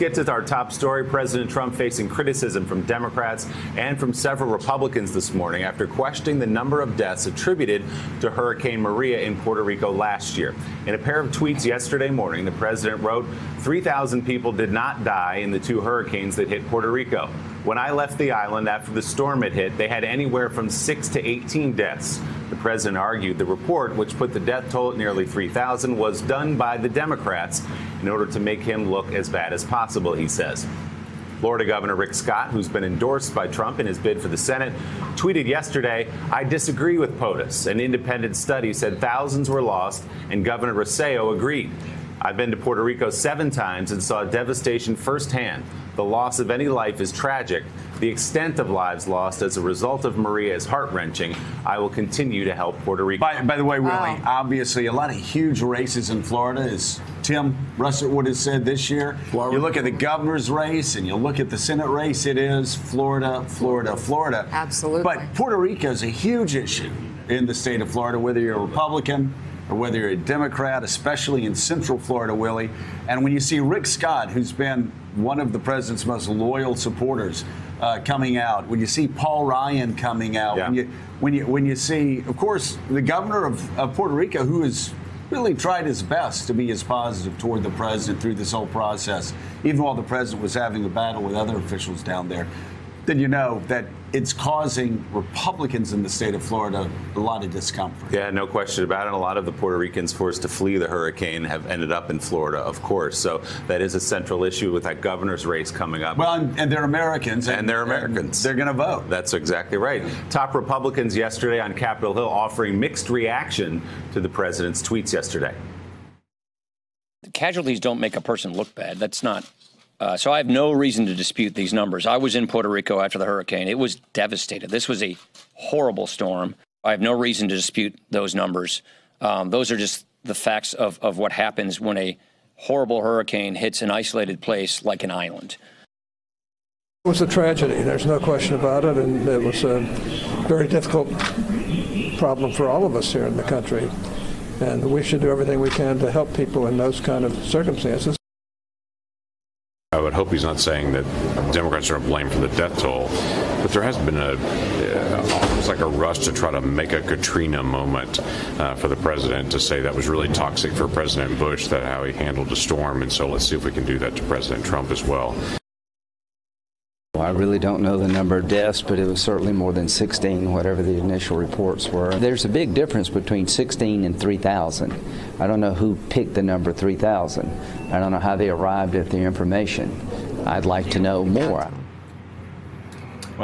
Get to our top story. President Trump facing criticism from Democrats and from several Republicans this morning after questioning the number of deaths attributed to Hurricane Maria in Puerto Rico last year. In a pair of tweets yesterday morning, the president wrote, 3,000 people did not die in the two hurricanes that hit Puerto Rico. When I left the island after the storm had hit, they had anywhere from 6 to 18 deaths. The president argued the report, which put the death toll at nearly 3,000, was done by the Democrats in order to make him look as bad as possible, he says. Florida Governor Rick Scott, who's been endorsed by Trump in his bid for the Senate, tweeted yesterday, I disagree with POTUS. An independent study said thousands were lost, and Governor Rossello agreed. I've been to Puerto Rico 7 times and saw devastation firsthand. The loss of any life is tragic. The extent of lives lost as a result of Maria is heart-wrenching. I will continue to help Puerto Rico. By the way, Willie, obviously a lot of huge races in Florida, as Tim Russert has said this year. Florida. You look at the governor's race and you look at the Senate race, it is Florida, Florida, Florida. Absolutely. But Puerto Rico is a huge issue in the state of Florida, whether you're a Republican or whether you're a Democrat, especially in Central Florida, Willie. And when you see Rick Scott, who's been one of the president's most loyal supporters, coming out, when you see Paul Ryan coming out, when you see, of course, the governor of Puerto Rico, who has really tried his best to be as positive toward the president through this whole process, even while the president was having a battle with other officials down there, then you know that it's causing Republicans in the state of Florida a lot of discomfort. Yeah, no question about it. A lot of the Puerto Ricans forced to flee the hurricane have ended up in Florida, of course. So that is a central issue with that governor's race coming up. Well, and they're Americans. And they're Americans. They're going to vote. That's exactly right. Top Republicans yesterday on Capitol Hill offering mixed reaction to the president's tweets yesterday. The casualties don't make a person look bad. That's not. So I have no reason to dispute these numbers. I was in Puerto Rico after the hurricane. It was devastated. This was a horrible storm. I have no reason to dispute those numbers. Those are just the facts of what happens when a horrible hurricane hits an isolated place like an island. It was a tragedy. There's no question about it. And it was a very difficult problem for all of us here in the country. And we should do everything we can to help people in those kind of circumstances. I would hope he's not saying that Democrats are to blame for the death toll, but there has been almost like a rush to try to make a Katrina moment for the president, to say that was really toxic for President Bush, that how he handled the storm. And so let's see if we can do that to President Trump as well. I really don't know the number of deaths, but it was certainly more than 16, whatever the initial reports were. There's a big difference between 16 and 3,000. I don't know who picked the number 3,000. I don't know how they arrived at the information. I'd like to know more.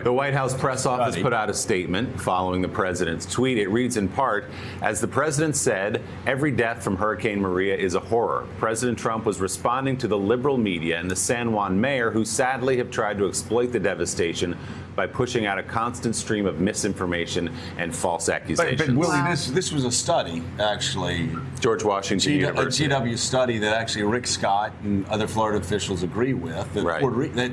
The White House press office put out a statement following the president's tweet. It reads in part, as the president said, every death from Hurricane Maria is a horror. President Trump was responding to the liberal media and the San Juan mayor, who sadly have tried to exploit the devastation by pushing out a constant stream of misinformation and false accusations. But Willie, this was a study, actually. George Washington University. A GW study that actually Rick Scott and other Florida officials agree with. That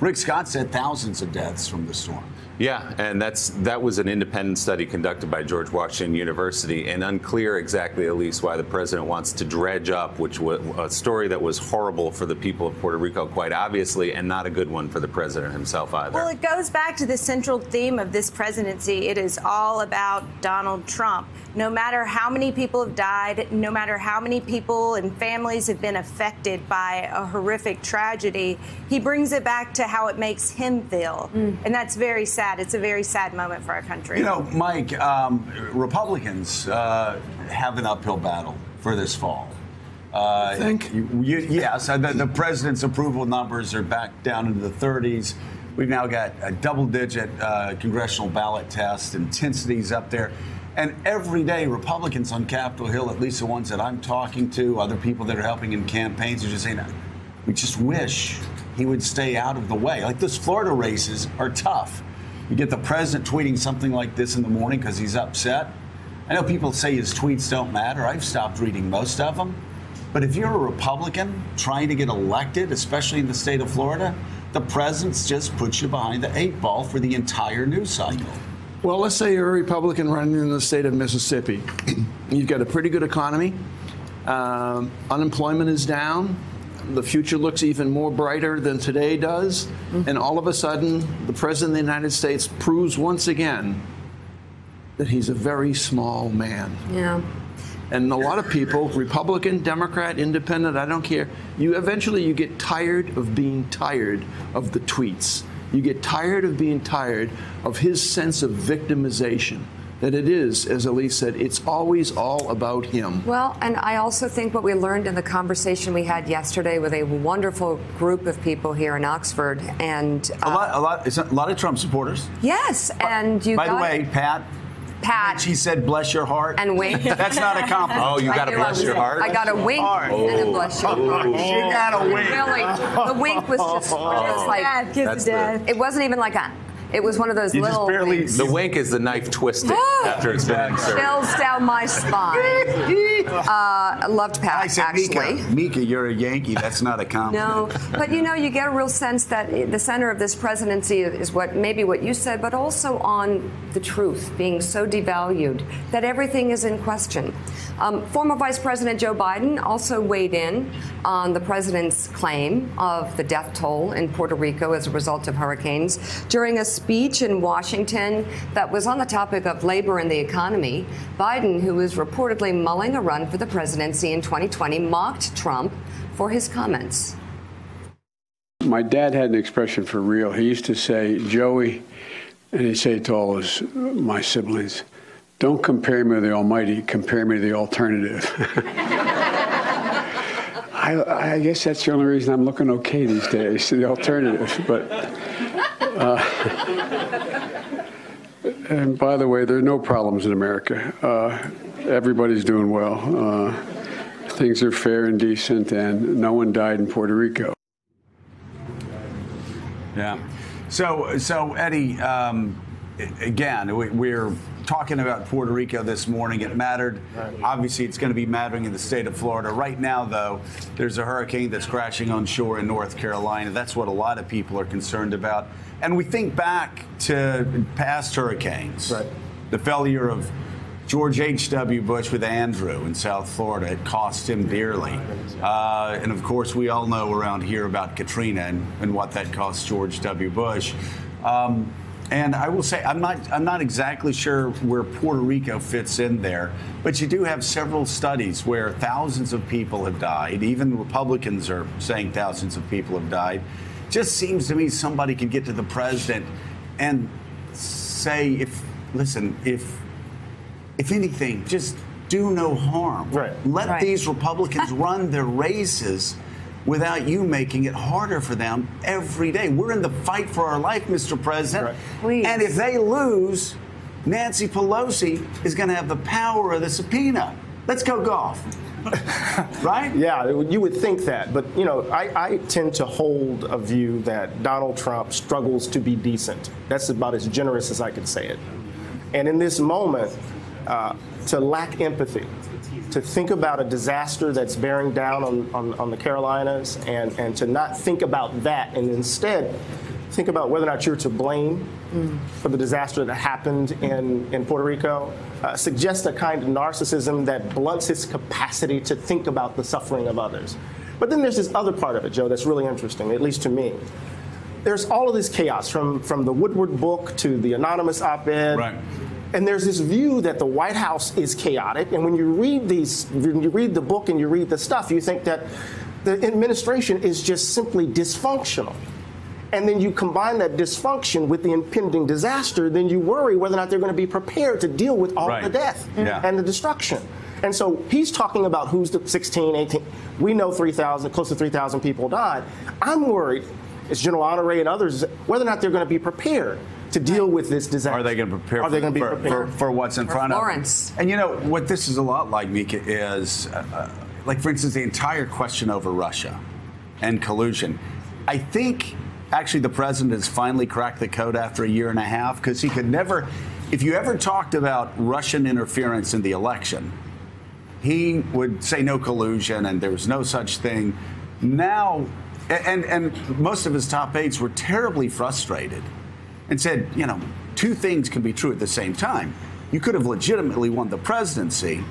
Rick Scott said thousands of deaths from the storm. Yeah, and that was an independent study conducted by George Washington University, and unclear exactly, at least, why the president wants to dredge up, which was a story that was horrible for the people of Puerto Rico, quite obviously, and not a good one for the president himself either. Well, it goes back to the central theme of this presidency. It is all about Donald Trump. No matter how many people have died, no matter how many people and families have been affected by a horrific tragedy, he brings it back to how it makes him feel. And that's very sad. It's a very sad moment for our country. You know, Mike, Republicans have an uphill battle for this fall. I think? Yes. The president's approval numbers are back down into the 30s. We've now got a double-digit congressional ballot test. Intensity's up there. And every day, Republicans on Capitol Hill, at least the ones that I'm talking to, other people that are helping in campaigns, are just saying, we just wish he would stay out of the way. Like, those Florida races are tough. You get the president tweeting something like this in the morning because he's upset. I know people say his tweets don't matter. I've stopped reading most of them. But if you're a Republican trying to get elected, especially in the state of Florida, the president's just puts you behind the 8 ball for the entire news cycle. Well, let's say you're a Republican running in the state of Mississippi. You've got a pretty good economy. Unemployment is down. the future looks even more brighter than today does. And all of a sudden, the President of the United States proves once again that he's a very small man. Yeah. And a lot of people, Republican, Democrat, Independent, I don't care, eventually you get tired of being tired of the tweets. You get tired of being tired of his sense of victimization. That it is, as Elise said, it's always all about him. Well, and I also think what we learned in the conversation we had yesterday with a wonderful group of people here in Oxford, and a lot of Trump supporters. Yes, and you. By the way, Pat. She said, "Bless your heart," and wink. That's not a compliment. Oh, you got to bless your heart. I got a wink and a bless your heart. She got a wink. Really, the wink was just like it wasn't even like a. It was one of those little. The wink is the knife twisted after it's been inserted. Chills down my spine. I loved Pat, I said, actually. Mika, you're a Yankee. That's not a compliment. No, but you get a real sense that the center of this presidency is what you said, but also on the truth being so devalued that everything is in question. Former Vice President Joe Biden also weighed in on the president's claim of the death toll in Puerto Rico as a result of hurricanes during a speech in Washington that was on the topic of labor and the economy. Biden, who is reportedly mulling a run for the presidency in 2020, mocked Trump for his comments. My dad had an expression for real. He used to say, Joey, and he'd say it to all my siblings, don't compare me to the Almighty, compare me to the alternative. I guess that's the only reason I'm looking okay these days, the alternative. But and by the way, there are no problems in America. Everybody's doing well. Things are fair and decent, and no one died in Puerto Rico. Yeah. So Eddie, again, we're talking about Puerto Rico this morning. It mattered. Obviously, it's going to be mattering in the state of Florida. Right now, though, there's a hurricane that's crashing on shore in North Carolina. That's what a lot of people are concerned about. And we think back to past hurricanes. Right. The failure of George H.W. Bush with Andrew in South Florida. It cost him dearly. And, of course, we all know around here about Katrina and what that cost George W. Bush. And I will say, I'm not exactly sure where Puerto Rico fits in there, but you do have several studies where thousands of people have died. Even Republicans are saying thousands of people have died. Just seems to me somebody could get to the president and say, if anything, just do no harm. Right. Let these Republicans run their races without you making it harder for them every day. We're in the fight for our life, Mr. President. Right. And if they lose, Nancy Pelosi is going to have the power of the subpoena. Let's go golf. Right? Yeah, you would think that. But, I tend to hold a view that Donald Trump struggles to be decent. That's about as generous as I can say it. And in this moment, to lack empathy, to think about a disaster that's bearing down on the Carolinas and to not think about that and instead think about whether or not you're to blame for the disaster that happened in Puerto Rico suggests a kind of narcissism that blunts his capacity to think about the suffering of others. But then there's this other part of it, Joe, that's really interesting, at least to me. There's all of this chaos from the Woodward book to the anonymous op-ed. Right. And there's this view that the White House is chaotic. And when you read the book and you read the stuff, you think that the administration is just simply dysfunctional. And then you combine that dysfunction with the impending disaster, then you worry whether or not they're going to be prepared to deal with all the death and the destruction. And so he's talking about who's the 16, 18. We know 3,000, close to 3,000 people died. I'm worried, as General Honore and others, whether or not they're going to be prepared to deal with this disaster. Are they going to prepare for what's in front of them? And what this is a lot like, Mika, is like, for instance, the entire question over Russia and collusion. I think actually the president has finally cracked the code after a year and a half, because he could never, if you ever talked about Russian interference in the election, he would say no collusion and there was no such thing. Now, and most of his top aides were terribly frustrated and said, two things can be true at the same time. You could have legitimately won the presidency,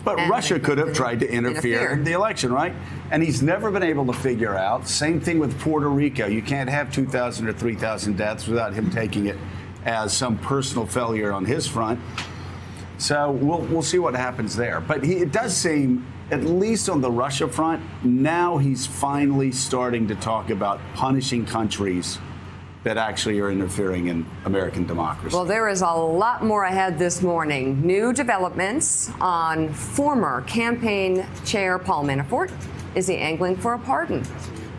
But Russia could have tried to interfere in the election, right? And he's never been able to figure out. Same thing with Puerto Rico. You can't have 2,000 or 3,000 deaths without him taking it as some personal failure on his front. So we'll see what happens there. But it does seem, at least on the Russia front, now he's finally starting to talk about punishing countries that actually are interfering in American democracy. Well, there is a lot more ahead this morning. New developments on former campaign chair Paul Manafort. Is he angling for a pardon?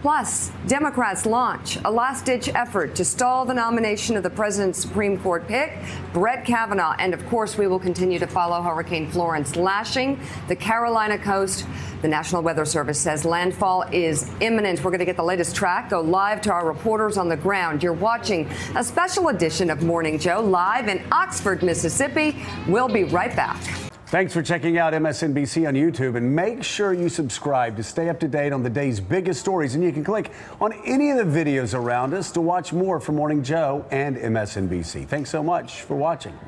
Plus, Democrats launch a last-ditch effort to stall the nomination of the president's Supreme Court pick, Brett Kavanaugh. And, of course, we will continue to follow Hurricane Florence lashing the Carolina coast. The National Weather Service says landfall is imminent. We're going to get the latest track, go live to our reporters on the ground. You're watching a special edition of Morning Joe live in Oxford, Mississippi. We'll be right back. Thanks for checking out MSNBC on YouTube, and make sure you subscribe to stay up to date on the day's biggest stories. And you can click on any of the videos around us to watch more from Morning Joe and MSNBC. Thanks so much for watching.